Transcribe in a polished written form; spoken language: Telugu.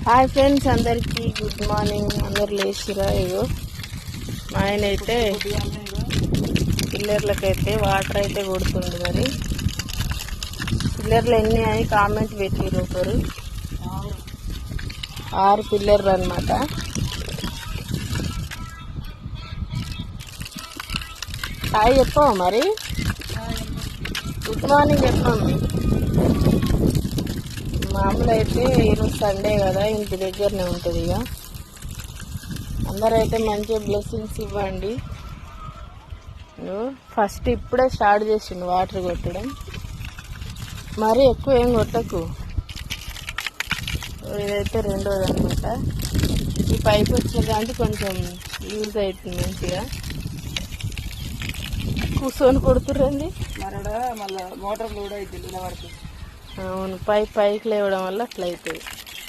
హాయ్ ఫ్రెండ్స్, అందరికీ గుడ్ మార్నింగ్. అందరు లేచిరా? ఇగో మా ఆయన అయితే పిల్లర్లకైతే వాటర్ అయితే కొడుతుంది. మరి పిల్లర్లు ఎన్ని అని కామెంట్ పెట్టిరు. ఒకరు 6 పిల్లర్లు అనమాట. హాయ్ చెప్పావు మరి, గుడ్ మార్నింగ్ చెప్పాము. మామూలు అయితే ఈరోజు సండే కదా, ఇంటి దగ్గరనే ఉంటుంది. ఇక అందరైతే మంచిగా బ్లెస్సింగ్స్ ఇవ్వండి. ఫస్ట్ ఇప్పుడే స్టార్ట్ చేసిండు వాటర్ కొట్టడం, మరీ ఎక్కువ ఏం కొట్టకు. ఇదైతే రెండోది అనమాట. ఈ పైప్ వచ్చేదానికి కొంచెం యూజ్ అవుతుంది మంచిగా. కూర్చొని కొడుతురండి మరడా మళ్ళీ మోటార్ లోడ్ అవుతుంది. అవును, పైకి లేవడం వల్ల అట్లా అవుతుంది.